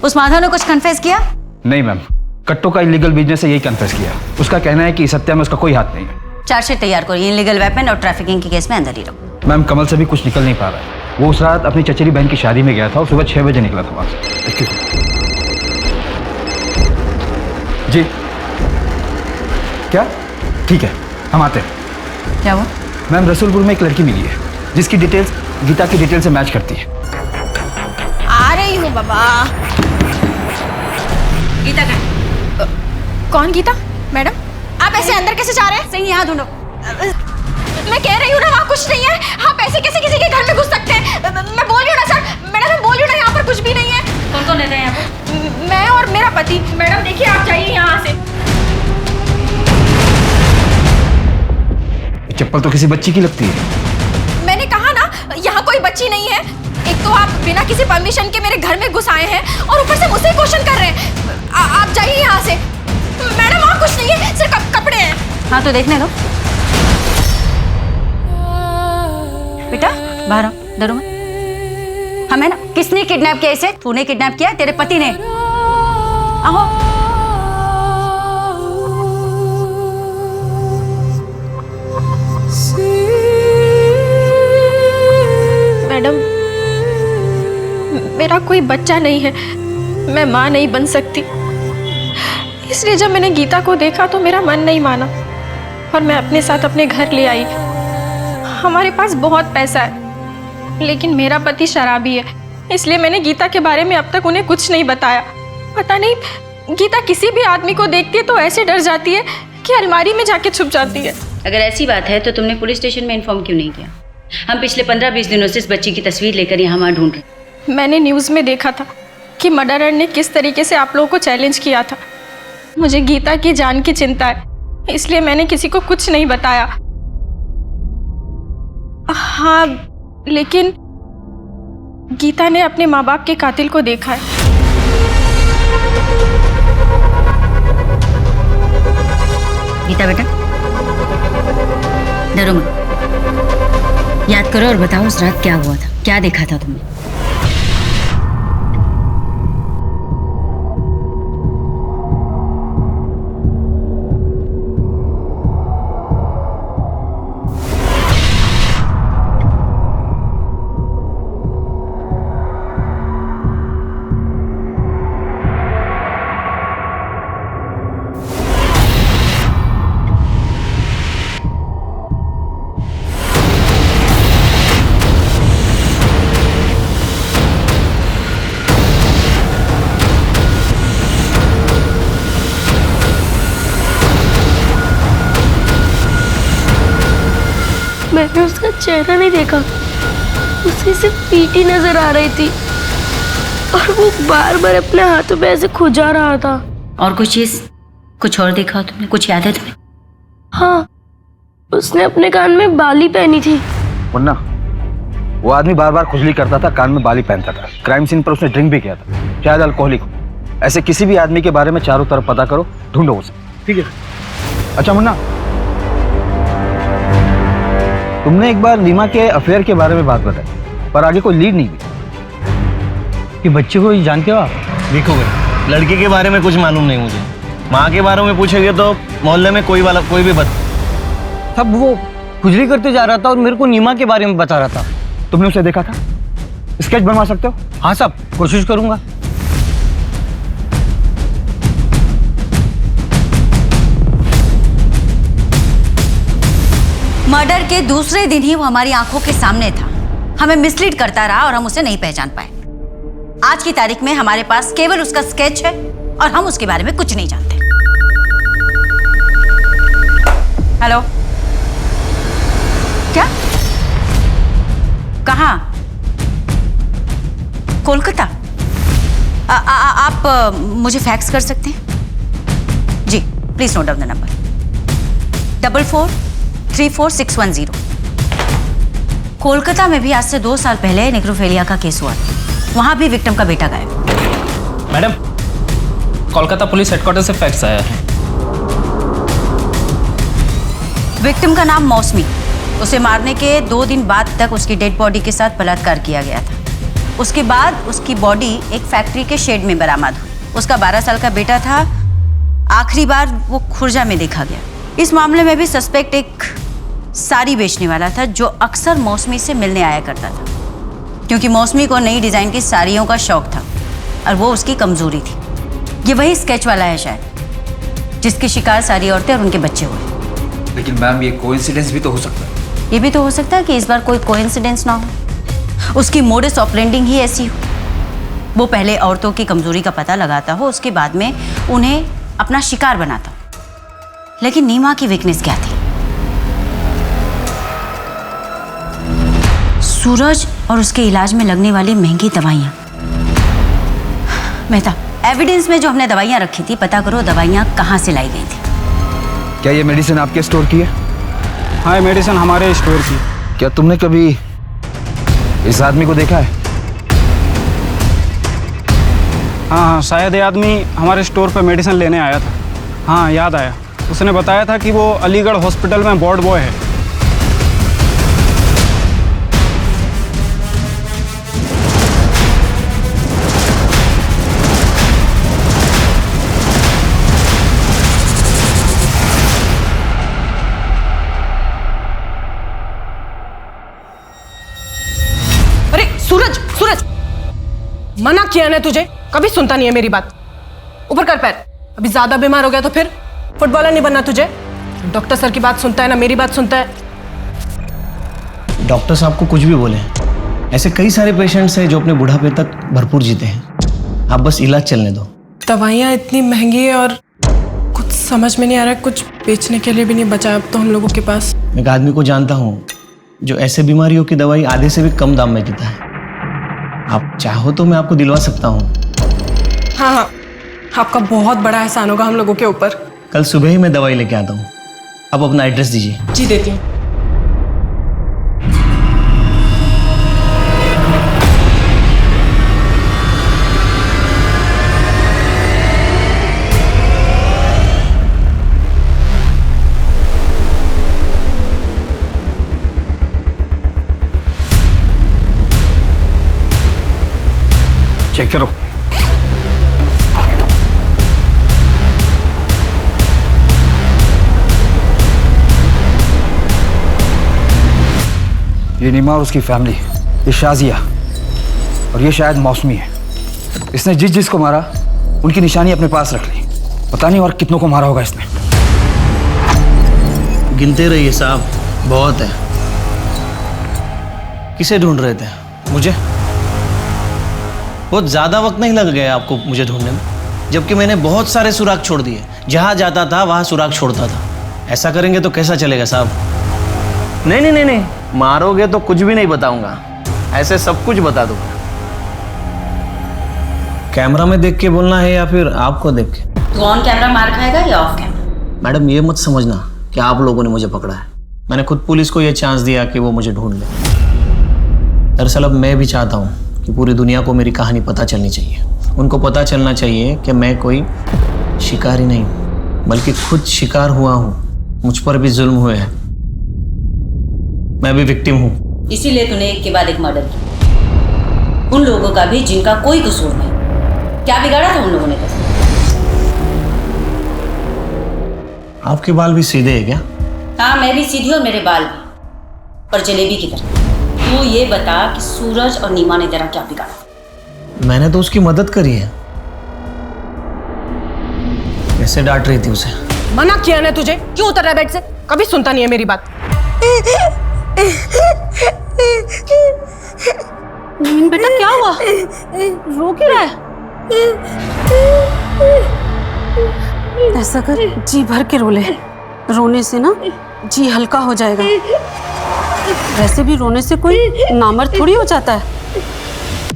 उस माधव ने कुछ कन्फेस किया? नहीं मैम, कट्टो का इलीगल बिजनेस से यही कन्फेस किया। उसका कहना है कि इस हत्या में उसका कोई हाथ नहीं है। चार्जशीट तैयार करो, इलीगल वेपन और ट्रैफिकिंग के केस में अंदर ही रहो। मैम कमल से भी कुछ निकल नहीं पा रहा है। वो उस रात अपनी चचेरी बहन की शादी में गया था और सुबह 6 बजे निकला था वहां से। जी क्या? ठीक है हम आते हैं। क्या हुआ? मैम रसूलपुर में एक लड़की मिली है जिसकी डिटेल्स गीता की डिटेल से मैच करती है। आ रही हूँ बाबा। गीता का? कौन गीता? मैडम आप ऐसे अंदर कैसे जा रहे हैं? सही यहाँ ढूंढो। मैं कह रही हूँ ना वहाँ कुछ नहीं है। आप ऐसे कैसे किसी के घर में घुस सकते हैं? मैं बोल रही हूँ ना सर, मैडम मैं बोल रही हूँ ना यहाँ पर कुछ भी नहीं है। कौन कौन रहते हैं यहाँ पे? मैं और मेरा पति। मैडम देखिए आप जाइए यहाँ से। चप्पल तो किसी बच्ची की लगती है। मैंने कहा ना यहाँ कोई बच्ची नहीं है। एक तो आप बिना किसी परमिशन के मेरे घर में घुस आए हैं और ऊपर से मुझसे क्वेश्चन कर रहे हैं। आप जाइए यहाँ से। मैडम वहाँ कुछ नहीं है, सिर्फ कपड़े हैं। हाँ तो देखने दो। बेटा बाहर आओ, डरो मत। हमें ना किसने किडनैप किया इसे? तूने किडनैप किया? तेरे पति ने? आओ। मैडम मेरा कोई बच्चा नहीं है, मैं माँ नहीं बन सकती। इसलिए जब मैंने गीता को देखा तो मेरा मन नहीं माना और मैं अपने साथ अपने घर ले आई। हमारे पास बहुत पैसा है, लेकिन मेरा पति शराबी है, इसलिए मैंने गीता के बारे में अब तक उन्हें कुछ नहीं बताया। पता नहीं गीता किसी भी आदमी को देखती है तो ऐसे डर जाती है कि अलमारी में जाके छुप जाती है। अगर ऐसी बात है तो तुमने पुलिस स्टेशन में इन्फॉर्म क्यों नहीं किया? हम पिछले 15-20 दिनों से इस बच्ची की तस्वीर लेकर यहाँ वहाँ ढूंढ रहे। मैंने न्यूज़ में देखा था कि मर्डरर ने किस तरीके से आप लोगों को चैलेंज किया था। मुझे गीता की जान की चिंता है, इसलिए मैंने किसी को कुछ नहीं बताया। हाँ, लेकिन गीता ने अपने माँ बाप के कातिल को देखा है। गीता बेटा, डरो मत, याद करो और बताओ उस रात क्या हुआ था, क्या देखा था तुमने? मैंने उसका चेहरा नहीं देखा, उसे सिर्फ पीठी नजर आ रही थी और वो बार बार अपने हाथों पे ऐसे खुजा रहा था। और कुछ चीज, कुछ और देखा तुमने? कुछ याद है तुम्हें? हाँ, उसने अपने कान में बाली पहनी थी। मुन्ना, वो आदमी बार बार खुजली करता था, कान में बाली पहनता था। क्राइम सीन पर उसने ड्रिंक भी किया था, शायद अल्कोहलिक हो। ऐसे किसी भी आदमी के बारे में चारों तरफ पता करो, ढूंढो उसे, ठीक है? अच्छा मुन्ना, तुमने एक बार नीमा के अफेयर के बारे में बात बताई, पर आगे कोई लीड नहीं दी। कि बच्चे को जानते हो आप? देखो भाई, लड़के के बारे में कुछ मालूम नहीं मुझे। माँ के बारे में पूछेंगे तो मोहल्ले में कोई भी तब वो खुजली करते जा रहा था और मेरे को नीमा के बारे में बता रहा था। तुमने उसे देखा था? स्केच बनवा सकते हो? हाँ साहब, कोशिश करूंगा। मर्डर के दूसरे दिन ही वो हमारी आंखों के सामने था, हमें मिसलीड करता रहा और हम उसे नहीं पहचान पाए। आज की तारीख में हमारे पास केवल उसका स्केच है और हम उसके बारे में कुछ नहीं जानते। हेलो, क्या? कहाँ? कोलकाता? आप मुझे फैक्स कर सकते हैं? जी, please note down the number 44343610। Kolkata में भी आज से 2 साल पहले नेक्रोफेलिया का केस हुआ था, वहां भी विक्टिम का बेटा गायब। मैडम, कोलकाता पुलिस हेडक्वार्टर से फैक्स आया है। विक्टिम का नाम मौसमी। उसे मारने के 2 दिन बाद तक उसकी डेड बॉडी के साथ बलात्कार किया गया था। उसके बाद उसकी बॉडी एक फैक्ट्री के शेड में बरामद हुई। उसका 12 साल का बेटा था। आखिरी बार वो खुर्जा में देखा गया। इस मामले में भी सस्पेक्ट एक साड़ी बेचने वाला था जो अक्सर मौसमी से मिलने आया करता था, क्योंकि मौसमी को नई डिजाइन की साड़ियों का शौक था और वो उसकी कमजोरी थी। ये वही स्केच वाला है शायद, जिसकी शिकार सारी औरतें और उनके बच्चे हुए। लेकिन मैम, ये कोइंसिडेंस भी तो हो सकता है। ये भी तो हो सकता है कि इस बार कोई कोइंसिडेंस ना हो, उसकी मोडस ऑपरेंडी ही ऐसी हो। वो पहले औरतों की कमजोरी का पता लगाता हो, उसके बाद में उन्हें अपना शिकार बनाता हो। लेकिन नीमा की वीकनेस क्या थी? सूरज और उसके इलाज में लगने वाली महंगी दवाइयाँ। मेहता, एविडेंस में जो हमने दवाइयाँ रखी थी, पता करो दवाइयाँ कहाँ से लाई गई थी। क्या ये मेडिसिन आपके स्टोर की है? हाँ, ये मेडिसिन हमारे स्टोर की। क्या तुमने कभी इस आदमी को देखा है? हाँ, शायद ये आदमी हमारे स्टोर पर मेडिसिन लेने आया था। हाँ, याद आया। उसने बताया था कि वो अलीगढ़ हॉस्पिटल में वार्ड बॉय है। अरे सूरज, सूरज, मना किया ना तुझे, कभी सुनता नहीं है मेरी बात। ऊपर कर पैर, अभी ज्यादा बीमार हो गया तो फिर फुटबॉलर नहीं बनना तुझे। डॉक्टर सर की बात सुनता है ना मेरी बात सुनता है। डॉक्टर साहब को कुछ भी बोले, ऐसे कई सारे पेशेंट्स हैं जो अपने बुढ़ापे तक भरपूर जीते हैं। आप बस इलाज चलने दो। दवाइयाँ इतनी महंगी है और कुछ समझ में नहीं आ रहा है, कुछ बेचने के लिए भी नहीं बचा अब तो हम लोगों के पास। मैं एक आदमी को जानता हूँ जो ऐसे बीमारियों की दवाई आधे से भी कम दाम में देता है। आप चाहो तो मैं आपको दिलवा सकता हूँ। हाँ हाँ, आपका बहुत बड़ा एहसान होगा हम लोगों के ऊपर। कल सुबह ही मैं दवाई लेके आता हूँ। अब अपना एड्रेस दीजिए। जी देती हूँ। चेक करो। ये नीमा और उसकी फैमिली, ये शाजिया और ये शायद मौसमी है। इसने जिस जिसको मारा उनकी निशानी अपने पास रख ली। पता नहीं और कितनों को मारा होगा इसने। गिनते रहिए साहब, बहुत है। किसे ढूंढ रहे थे? मुझे? बहुत ज्यादा वक्त नहीं लग गया आपको मुझे ढूंढने में, जबकि मैंने बहुत सारे सुराग छोड़ दिए। जहां जाता था वहां सुराग छोड़ता था। ऐसा करेंगे तो कैसा चलेगा साहब? नहीं नहीं नहीं नहीं, मारोगे तो कुछ भी नहीं बताऊंगा, ऐसे सब कुछ बता दूंगा। कैमरा में देख के बोलना है या फिर आपको देख के? तू ऑन कैमरा मार खाएगा या ऑफ कैमरा? मैडम ये मत समझना कि आप लोगों ने मुझे पकड़ा है। मैंने खुद पुलिस को ये चांस दिया कि वो मुझे ढूंढ ले। दरअसल अब मैं भी चाहता हूँ कि पूरी दुनिया को मेरी कहानी पता चलनी चाहिए। उनको पता चलना चाहिए कि मैं कोई शिकारी नहीं बल्कि खुद शिकार हुआ हूँ। मुझ पर भी जुल्म हुए हैं, मैं भी विक्टिम हूँ। इसीलिए तूने एक के बाद एक मर्डर किया, उन लोगों का भी जिनका कोई कसूर नहीं। क्या बिगाड़ा था उन लोगों ने? आपके बाल भी सीधे हैं क्या? हाँ, मैं भी सीधी और मेरे बाल भी, पर जलेबी की तरह। तू ये बता कि सूरज और नीमा ने तेरा क्या बिगाड़ा? मैंने तो उसकी मदद करी है। कैसे डांट रही थी उसे? मना किया ना तुझे, क्यों उतर रहा है बेड से? कभी सुनता नहीं है मेरी बात। नवीन बेटा क्या हुआ? रो क्यों रहा है? ऐसा कर, जी भर के रो ले। रोने से ना जी हल्का हो जाएगा। वैसे भी रोने से कोई नामर्द थोड़ी हो जाता है।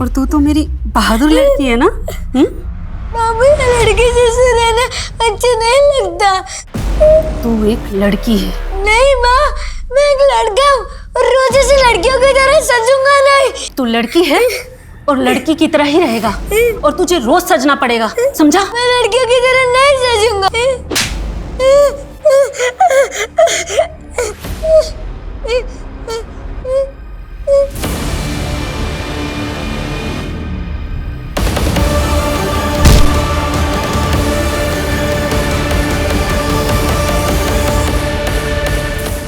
और तू तो मेरी बहादुर लड़की है ना? मामू, लड़की जैसे रहना अच्छा नहीं लगता। तू एक लड़की है। नहीं माँ, मैं एक लड़का हूँ और रोज ऐसे लड़कियों की तरह सजूंगा नहीं। तू लड़की है और लड़की की तरह ही रहेगा और तुझे रोज सजना पड़ेगा, समझा? मैं लड़कियों की तरह नहीं सजूंगा।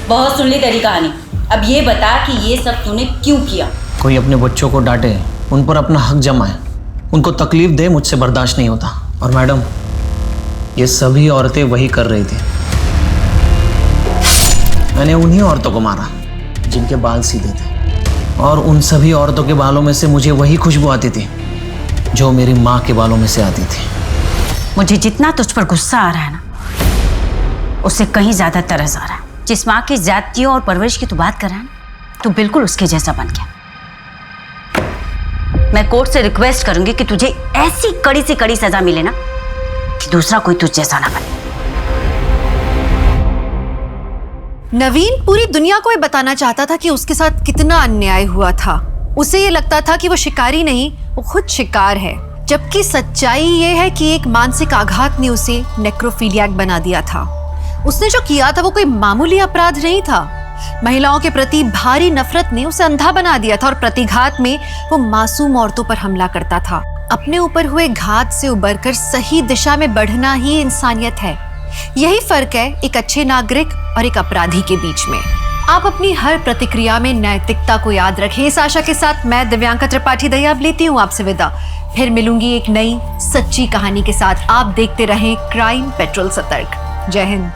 बहुत सुन ली तेरी कहानी, अब ये बता कि ये सब तूने क्यों किया? कोई अपने बच्चों को डांटे, उन पर अपना हक जमाए, उनको तकलीफ दे, मुझसे बर्दाश्त नहीं होता। और मैडम, ये सभी औरतें वही कर रही थी। मैंने उन्हीं औरतों को मारा जिनके बाल सीधे थे, और उन सभी औरतों के बालों में से मुझे वही खुशबू आती थी जो मेरी माँ के बालों में से आती थी। मुझे जितना तुझ पर गुस्सा आ रहा है ना, उससे कहीं ज्यादा तरस आ रहा है। जिस माँ की जातियों और परवरिश की तू बात कर रहा है ना, तू बिल्कुल उसके जैसा बन गया। मैं कोर्ट से रिक्वेस्ट करूंगी कि तुझे ऐसी कड़ी से कड़ी सजा मिले ना कि दूसरा कोई तुझ जैसा ना बने। नवीन पूरी दुनिया को ये बताना चाहता था कि उसके साथ कितना अन्याय हुआ था। उसे ये लगता था कि वो शिकारी नहीं, वो खुद शिकार है, जबकि सच्चाई ये है कि एक मानसिक आघात ने उसे नेक्रोफिलियाक बना दिया था। उसने जो किया था वो कोई मामूली अपराध नहीं था। महिलाओं के प्रति भारी नफरत ने उसे अंधा बना दिया था और प्रतिघात में वो मासूम औरतों पर हमला करता था। अपने ऊपर हुए घात से उबरकर सही दिशा में बढ़ना ही इंसानियत है। यही फर्क है एक अच्छे नागरिक और एक अपराधी के बीच में। आप अपनी हर प्रतिक्रिया में नैतिकता को याद रखें। इस आशा के साथ मैं दिव्यांका त्रिपाठी दया अब लेती हूँ आपसे विदा। फिर मिलूंगी एक नई सच्ची कहानी के साथ। आप देखते रहें क्राइम पेट्रोल सतर्क। जय हिंद।